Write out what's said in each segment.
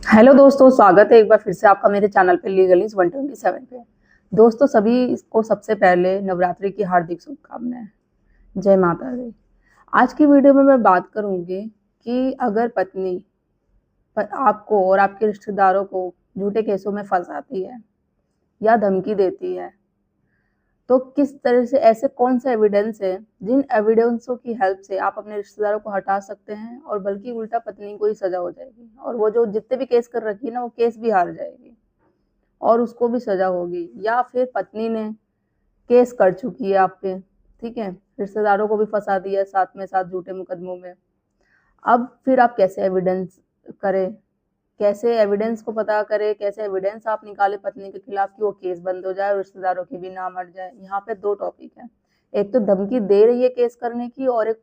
Hello दोस्तों, स्वागत है एक बार फिर से आपका मेरे चैनल पे लीगलीज 127 पे। दोस्तों, सभी को सबसे पहले नवरात्रि की हार्दिक शुभकामनाएं। जय माता दी। आज की वीडियो में मैं बात करूंगी कि अगर पत्नी आपको और आपके रिश्तेदारों को झूठे केसों में फंसाती है या धमकी देती है, तो किस तरह से, ऐसे कौन से एविडेंस है जिन एविडेंसों की हेल्प से आप अपने रिश्तेदारों को हटा सकते हैं और बल्कि उल्टा पत्नी को ही सजा हो जाएगी और वो जो जितने भी केस कर रखी है ना, वो केस भी हार जाएगी और उसको भी सजा होगी। या फिर पत्नी ने केस कर चुकी है आप पे, ठीक है, रिश्तेदारों को भी फंसा दिया साथ में साथ झूठे मुकदमों में। अब फिर आप कैसे एविडेंस करें, कैसे एविडेंस को पता करें, कैसे एविडेंस आप निकाले पत्नी के खिलाफ कि वो केस बंद हो जाए और रिश्तेदारों की भी नाम हट जाए। यहाँ पे दो टॉपिक है, एक तो धमकी दे रही है केस करने की, और एक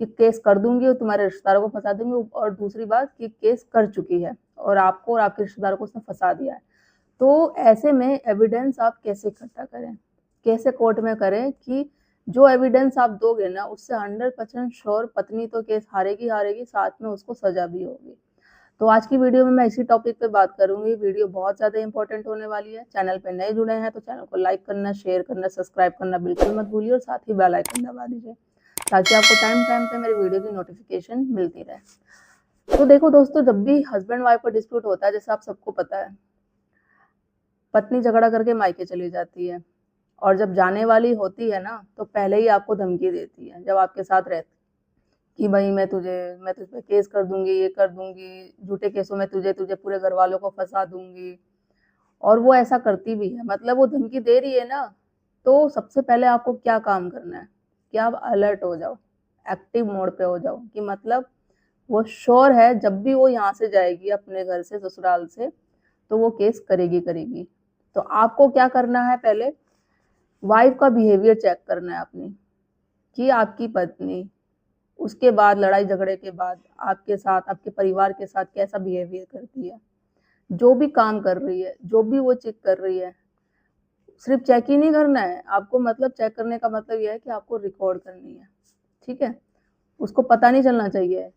कि केस कर दूंगी और तुम्हारे रिश्तेदारों को फंसा दूंगी, और दूसरी बात कि केस कर चुकी है और आपको और आपके रिश्तेदारों को उसने फंसा दिया है। तो ऐसे में एविडेंस आप कैसे इकट्ठा करें, कैसे कोर्ट में करें कि जो एविडेंस आप दोगे ना, उससे 100% श्योर पत्नी तो केस हारेगी हारेगी, साथ में उसको सजा भी होगी। तो आज की वीडियो में मैं इसी टॉपिक पे बात करूंगी। वीडियो बहुत ज़्यादा इंपॉर्टेंट होने वाली है। चैनल पे नए जुड़े हैं तो चैनल को लाइक करना, शेयर करना, सब्सक्राइब करना बिल्कुल मत भूलिए और साथ ही बेल आइकन दबा दीजिए ताकि आपको टाइम टाइम पे मेरी वीडियो की नोटिफिकेशन मिलती रहे। तो देखो दोस्तों, जब भी हस्बैंड वाइफ का डिस्प्यूट होता है, जैसे आप सबको पता है, पत्नी झगड़ा करके मायके चली जाती है और जब जाने वाली होती है ना, तो पहले ही आपको धमकी देती है जब आपके साथ रहती, कि भाई मैं तुझ पे केस कर दूंगी, ये कर दूंगी, झूठे केसों में तुझे तुझे पूरे घर वालों को फंसा दूंगी। और वो ऐसा करती भी है, मतलब वो धमकी दे रही है ना। तो सबसे पहले आपको क्या काम करना है कि आप अलर्ट हो जाओ, एक्टिव मोड पे हो जाओ, कि मतलब वो श्योर है जब भी वो यहाँ से जाएगी अपने घर से, ससुराल से, तो वो केस करेगी करेगी। तो आपको क्या करना है, पहले वाइफ का बिहेवियर चेक करना है अपनी, कि आपकी पत्नी उसके बाद, लड़ाई झगड़े के बाद, आपके साथ, आपके परिवार के साथ कैसा बिहेवियर करती है। जो भी काम कर रही है, जो भी वो चेक कर रही है, सिर्फ चेक ही नहीं करना है आपको, मतलब चेक करने का मतलब यह है कि आपको रिकॉर्ड करनी है, ठीक है। उसको पता नहीं चलना चाहिए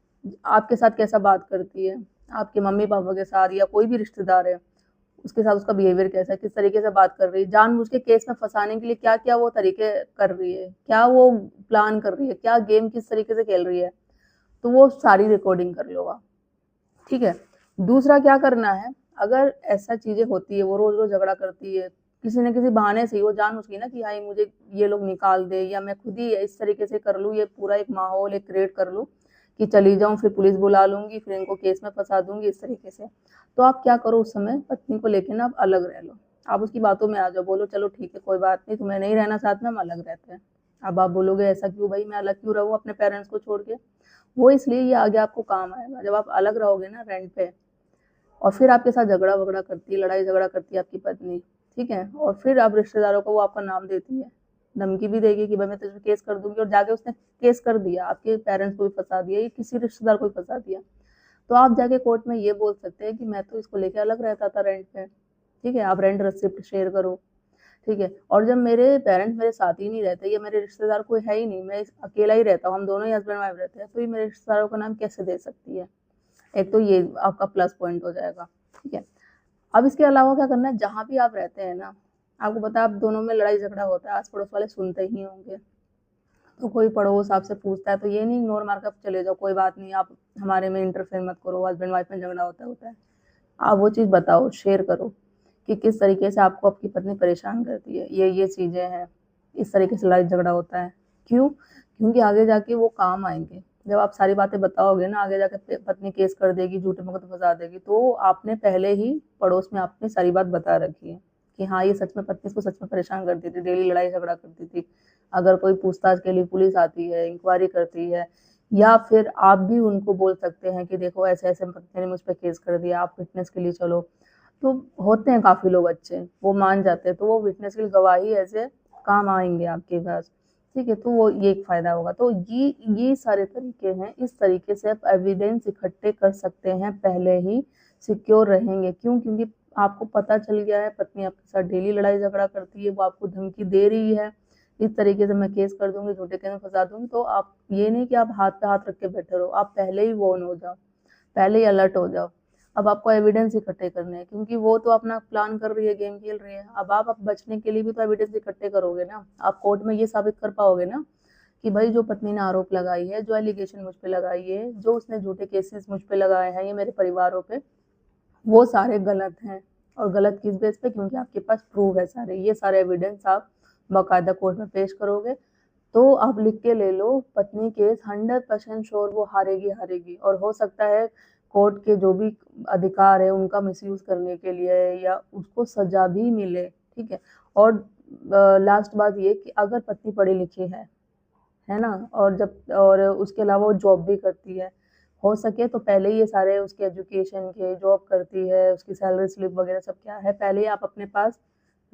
आपके साथ कैसा बात करती है, आपके मम्मी पापा के साथ या कोई भी रिश्तेदार है उसके साथ उसका बिहेवियर कैसा है, किस तरीके से बात कर रही है, जानबूझ के केस में फंसाने के लिए क्या क्या वो तरीके कर रही है, क्या वो प्लान कर रही है, क्या गेम किस तरीके से खेल रही है। तो वो सारी रिकॉर्डिंग कर लो आप, ठीक है। दूसरा क्या करना है, अगर ऐसा चीजें होती है, वो रोज रोज झगड़ा करती है, किसी न किसी बहाने से वो जान उसकी ना कि हाई मुझे ये लोग निकाल दे, या मैं खुद ही इस तरीके से कर लूँ, ये पूरा एक माहौल एक क्रिएट कर लूँ कि चली जाऊं, फिर पुलिस बुला लूंगी, फिर इनको केस में फंसा दूंगी, इस तरीके से। तो आप क्या करो, उस समय पत्नी को लेके ना आप अलग रह लो, आप उसकी बातों में आ जाओ, बोलो चलो ठीक है, कोई बात नहीं, तुम्हें नहीं रहना साथ में, हम अलग रहते हैं। अब आप बोलोगे ऐसा क्यों भाई, मैं अलग क्यों रहूं अपने पेरेंट्स को छोड़ के। वो इसलिए, ये आगे आपको काम आएगा जब आप अलग रहोगे ना रेंट पे, और फिर आपके साथ झगड़ा वगड़ा करती है, लड़ाई झगड़ा करती है आपकी पत्नी, ठीक है, और फिर आप रिश्तेदारों को वो आपका नाम देती है, धमकी भी देगी कि भाई मैं तुझे केस कर दूंगी, और जाके उसने केस कर दिया, आपके पेरेंट्स को भी फंसा दिया, या किसी रिश्तेदार को भी फंसा दिया। तो आप जाके कोर्ट में ये बोल सकते हैं कि मैं तो इसको लेके अलग रहता था रेंट पे, ठीक है, आप रेंट रिसिप्ट शेयर करो, ठीक है। और जब मेरे पेरेंट्स मेरे साथ ही नहीं रहते, या मेरे रिश्तेदार कोई है ही नहीं, मैं अकेला ही रहता हूँ, हम दोनों ही हस्बैंड वाइफ रहते हैं, तो ये मेरे रिश्तेदारों का नाम कैसे दे सकती है। एक तो ये आपका प्लस पॉइंट हो जाएगा, ठीक है। अब इसके अलावा क्या करना है, जहाँ भी आप रहते हैं ना, आपको पता है आप दोनों में लड़ाई झगड़ा होता है, आस पड़ोस वाले सुनते ही होंगे। तो कोई पड़ोस आपसे पूछता है तो ये नहीं इग्नोर मार कर चले जाओ, कोई बात नहीं, आप हमारे में इंटरफेयर मत करो, हस्बैंड वाइफ में झगड़ा होता है। आप वो चीज़ बताओ, शेयर करो कि किस तरीके से आपको आपकी पत्नी परेशान करती है, ये चीज़ें हैं, इस तरीके से लड़ाई झगड़ा होता है। क्यों? क्योंकि आगे जाके वो काम आएंगे। जब आप सारी बातें बताओगे ना, आगे जाके पत्नी केस कर देगी, झूठे मुकदमे फंसा देगी, तो आपने पहले ही पड़ोस में आपने सारी बात बता रखी है कि हाँ, ये सच में पत्नी इसको सच में परेशान करती थी, डेली लड़ाई झगड़ा करती थी। अगर कोई पूछताछ के लिए पुलिस आती है, इंक्वायरी करती है, या फिर आप भी उनको बोल सकते हैं कि देखो ऐसे ऐसे पत्नी ने मुझ पर केस कर दिया, आप विटनेस के लिए चलो। तो होते हैं काफी लोग अच्छे, वो मान जाते हैं, तो वो विटनेस की गवाही ऐसे काम आएंगे आपके पास, ठीक है। तो वो ये एक फायदा होगा। तो ये सारे तरीके हैं, इस तरीके से आप एविडेंस इकट्ठे कर सकते हैं, पहले ही सिक्योर रहेंगे। क्यों? क्योंकि आपको पता चल गया है पत्नी आपके साथ डेली लड़ाई झगड़ा करती है, वो आपको धमकी दे रही है इस तरीके से, मैं केस कर दूंगी, झूठे केस में फंसा दूंगी। तो आप ये नहीं कि आप हाथ पे हाथ रख के बैठे रहो, आप पहले ही वॉर्न हो जाओ, पहले ही अलर्ट हो जाओ। अब आपको एविडेंस इकट्ठे करने हैं, क्योंकि वो तो अपना प्लान कर रही है, गेम खेल रही है। अब आप बचने के लिए भी तो एविडेंस इकट्ठे करोगे ना। आप कोर्ट में ये साबित कर पाओगे ना कि भाई जो पत्नी ने आरोप लगाई है, जो एलिगेशन मुझ पे लगाई है, जो उसने झूठे केसेस मुझ पे लगाए हैं ये मेरे परिवारों पे, वो सारे गलत हैं। और गलत किस बेस पे? क्योंकि आपके पास प्रूफ है सारे। ये सारे एविडेंस आप बाकायदा कोर्ट में पेश करोगे। तो आप लिख के ले लो, पत्नी केस 100% श्योर वो हारेगी हारेगी। और हो सकता है कोर्ट के जो भी अधिकार है उनका मिसयूज करने के लिए या उसको सजा भी मिले, ठीक है। और लास्ट बात ये कि अगर पत्नी पढ़ी लिखी है ना, और उसके अलावा वो जॉब भी करती है, हो सके तो पहले ही ये सारे उसके एजुकेशन के, जॉब करती है, उसकी सैलरी स्लिप वगैरह सब क्या है, पहले ही आप अपने पास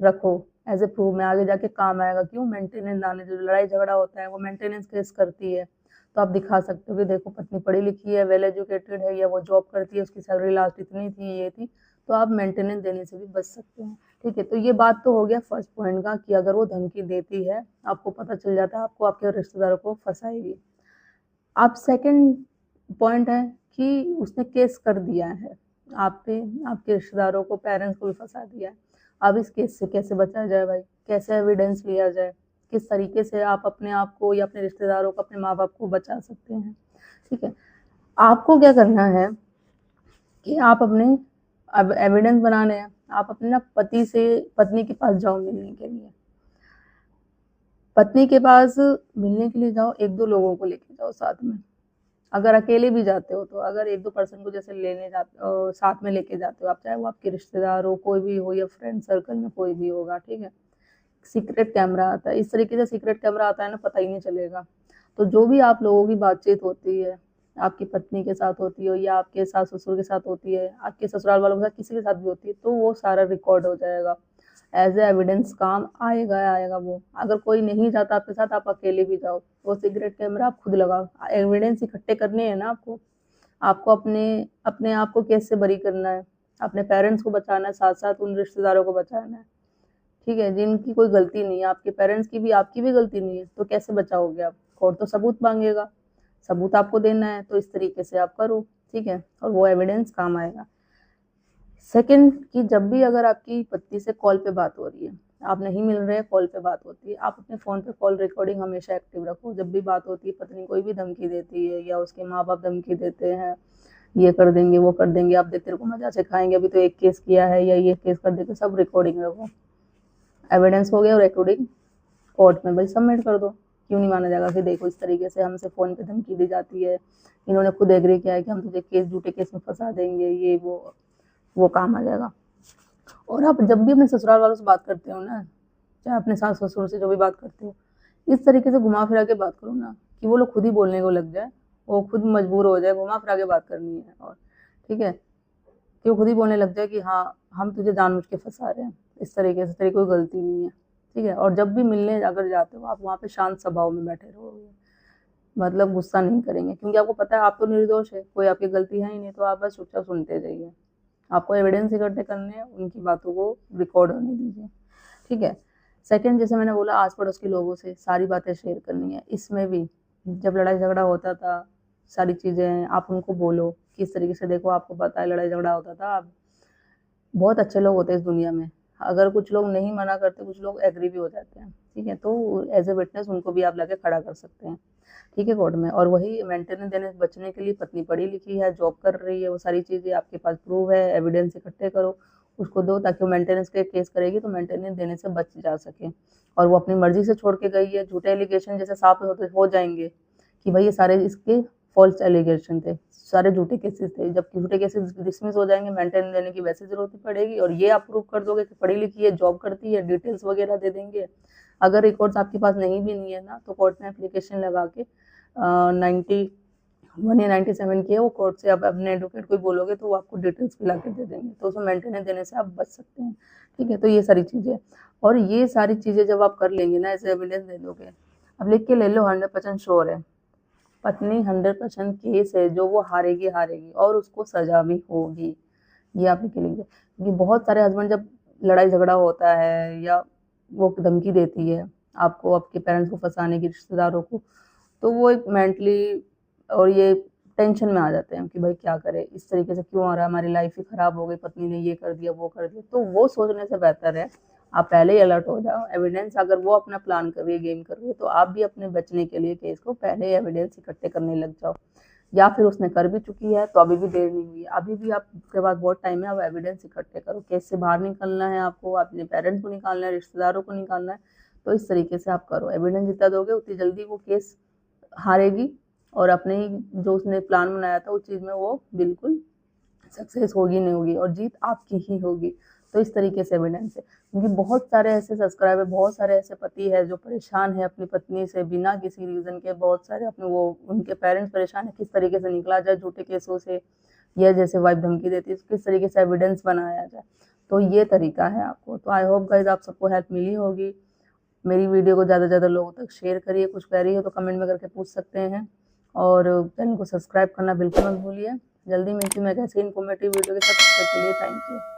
रखो एज ए प्रूफ में, आगे जाके काम आएगा। क्यों? मेंटेनेंस आने, जो लड़ाई झगड़ा होता है वो मेंटेनेंस केस करती है, तो आप दिखा सकते हो कि देखो पत्नी पढ़ी लिखी है, वेल एजुकेटेड है, या वो जॉब करती है, उसकी सैलरी लास्ट इतनी थी, ये थी, तो आप मेंटेनेंस देने से भी बच सकते हैं, ठीक है। तो ये बात तो हो गया फर्स्ट पॉइंट का कि अगर वो धमकी देती है, आपको पता चल जाता है, आपको आपके रिश्तेदारों को फंसाएगी। आप सेकंड पॉइंट है कि उसने केस कर दिया है आप पे, आपके रिश्तेदारों को, पेरेंट्स को भी फंसा दिया है। अब इस केस से कैसे बचा जाए भाई? कैसे एविडेंस लिया जाए? किस तरीके से आप अपने आप को या अपने रिश्तेदारों को, अपने माँ बाप को बचा सकते हैं, ठीक है। आपको क्या करना है कि आप अपने, अब एविडेंस बनाने हैं, आप अपने ना पति से पत्नी के पास जाओ मिलने के लिए। पत्नी के पास मिलने के लिए जाओ, 1-2 लोगों को लेके जाओ साथ में। अगर अकेले भी जाते हो तो, अगर 1-2 पर्सन को जैसे लेने जाते साथ में लेके जाते हो आप, चाहे वो आपके रिश्तेदार हो, कोई भी हो, या फ्रेंड सर्कल में कोई भी होगा, ठीक है। सीक्रेट कैमरा आता है, इस तरीके से सीक्रेट कैमरा आता है ना, पता ही नहीं चलेगा। तो जो भी आप लोगों की बातचीत होती है, आपकी पत्नी के साथ होती हो, या आपके सास ससुर के साथ होती है, आपके ससुराल वालों के साथ, किसी के साथ भी होती है, तो वो सारा रिकॉर्ड हो जाएगा, एज ए एविडेंस काम आएगा आएगा वो। अगर कोई नहीं जाता आपके साथ, आप अकेले भी जाओ, वो सीक्रेट कैमरा आप खुद लगाओ। एविडेंस इकट्ठे करने हैं ना आपको, आपको अपने अपने आप को केस से बरी करना है, अपने पेरेंट्स को बचाना है, साथ साथ उन रिश्तेदारों को बचाना है, ठीक है, जिनकी कोई गलती नहीं है, आपके पेरेंट्स की भी, आपकी भी गलती नहीं है, तो कैसे बचाओगे आप? कोर्ट तो सबूत मांगेगा, सबूत आपको देना है, तो इस तरीके से आप करो, ठीक है, और वो एविडेंस काम आएगा। सेकंड कि जब भी अगर आपकी पत्नी से कॉल पे बात हो रही है, आप नहीं मिल रहे, कॉल पे बात होती है, आप अपने फ़ोन पे कॉल रिकॉर्डिंग हमेशा एक्टिव रखो। जब भी बात होती है, पत्नी कोई भी धमकी देती है या उसके माँ बाप धमकी देते हैं, ये कर देंगे, वो कर देंगे, आप देख तेरे को मजा से खाएंगे, अभी तो एक केस किया है, या ये केस कर देंगे, सब रिकॉर्डिंग रखो। एविडेंस हो गया और रिकॉर्डिंग कोर्ट में भाई सबमिट कर दो। क्यों नहीं माना जाएगा कि देखो इस तरीके से हमसे फ़ोन पे धमकी दी जाती है, इन्होंने खुद एग्री किया है कि हम तुझे केस, झूठे केस में फंसा देंगे, ये वो काम आ जाएगा। और आप जब भी अपने ससुराल वालों से बात करते हो ना, चाहे अपने सास ससुर से जो भी बात करते हो, इस तरीके से घुमा फिरा के बात करो ना कि वो लोग खुद ही बोलने को लग जाए, वो खुद मजबूर हो जाए, घुमा फिरा के बात करनी है। और ठीक है, कि वो खुद ही बोलने लग जाए कि हाँ हम तुझे जानबूझ के फंसा रहे हैं, इस तरीके से, तेरी कोई गलती नहीं है, ठीक है। और जब भी मिलने अगर जाते हो, आप वहाँ पे शांत स्वभाव में बैठे रहोगे, मतलब गुस्सा नहीं करेंगे, क्योंकि आपको पता है आप तो निर्दोष है, कोई आपकी गलती है ही नहीं, तो आप बस चुपचाप सुनते जाइए। आपको एविडेंस इकट्ठे करने हैं, उनकी बातों को रिकॉर्ड होने दीजिए, ठीक है। सेकंड, जैसे मैंने बोला, आस पड़ोस के लोगों से सारी बातें शेयर करनी है। इसमें भी जब लड़ाई झगड़ा होता था, सारी चीज़ें आप उनको बोलो किस तरीके से, देखो आपको पता है लड़ाई झगड़ा होता था, आप बहुत अच्छे लोग होते हैं इस दुनिया में, अगर कुछ लोग नहीं मना करते, कुछ लोग एग्री भी हो जाते हैं, ठीक है, तो एज ए विटनेस उनको भी आप लाके खड़ा कर सकते हैं, ठीक है, कोर्ट में। और वही मेंटेनेंस देने से बचने के लिए, पत्नी पढ़ी लिखी है, जॉब कर रही है, वो सारी चीज़ें आपके पास प्रूव है, एविडेंस इकट्ठे करो, उसको दो, ताकि वो मेंटेनेंस के केस करेगी तो मेंटेनेंस देने से बच जा सके। और वो अपनी मर्जी से छोड़ के गई है, झूठे एलिगेशन जैसे साफ हो जाएंगे कि भाई ये सारे इसके फॉल्स एलिगेशन थे, सारे झूठे केसेस थे। जब झूठे केसेस डिसमिस हो जाएंगे, मेंटेनेंस देने की वैसे जरूरत नहीं पड़ेगी, और ये आप प्रूव कर दोगे कि पढ़ी लिखी है, जॉब करती है, डिटेल्स वगैरह दे देंगे। अगर रिकॉर्ड्स आपके पास नहीं भी नहीं है ना, तो कोर्ट में एप्लीकेशन लगा के 91 या 97 की है, वो कोर्ट से आप अपने एडवोकेट को बोलोगे तो वो आपको डिटेल्स भी ला के दे देंगे, तो उसमें मेंटेनेंस देने से आप बच सकते हैं, ठीक है। तो ये सारी चीज़ें, और ये सारी चीज़ें जब आप कर लेंगे ना, ऐसे एविडेंस दे दोगे, अब लिख के ले लो, 100% श्योर है पत्नी 100% केस है जो वो हारेगी हारेगी, और उसको सजा भी होगी, ये आप लिख के लिखिए। क्योंकि बहुत सारे हस्बैंड, जब लड़ाई झगड़ा होता है या वो धमकी देती है आपको, आपके पेरेंट्स को फंसाने की, रिश्तेदारों को, तो वो एक मेंटली और ये टेंशन में आ जाते हैं कि भाई क्या करें, इस तरीके से क्यों आ रहा है, हमारी लाइफ ही खराब हो गई, पत्नी ने ये कर दिया वो कर दिया। तो वो सोचने से बेहतर है आप पहले ही अलर्ट हो जाओ। एविडेंस अगर वो अपना प्लान कर रही है, गेम कर रही है, तो आप भी अपने बचने के लिए केस को पहले ही एविडेंस इकट्ठे करने लग जाओ। या फिर उसने कर भी चुकी है तो अभी भी देर नहीं हुई है, अभी भी आपके पास बहुत टाइम है, आप एविडेंस इकट्ठे करो। केस से बाहर निकलना है आपको, अपने पेरेंट्स को निकालना है, रिश्तेदारों को निकालना है, तो इस तरीके से आप करो। एविडेंस जितना दोगे उतनी जल्दी वो केस हारेगी और अपने ही जो उसने प्लान बनाया था उस चीज़ में वो बिल्कुल सक्सेस होगी नहीं होगी और जीत आपकी ही होगी। तो इस तरीके से एविडेंस है, क्योंकि बहुत सारे ऐसे सब्सक्राइबर, बहुत सारे ऐसे पति है जो परेशान है अपनी पत्नी से बिना किसी रीज़न के। बहुत सारे अपने वो उनके पेरेंट्स परेशान है किस तरीके से निकला जाए झूठे केसों से, या जैसे वाइफ धमकी देती है किस तरीके से एविडेंस बनाया जाए। तो ये तरीका है आपको। तो आई होप गाइज आप सबको हेल्प मिली होगी। मेरी वीडियो को ज़्यादा से ज़्यादा लोगों तक शेयर करिए। कुछ क्वेरी हो तो कमेंट में करके पूछ सकते हैं और चैनल को सब्सक्राइब करना बिल्कुल मत भूलिए। जल्दी मिलती हूँ मैं एक ऐसे इन्फॉर्मेटिव वीडियो के साथ। तब तक के लिए थैंक यू।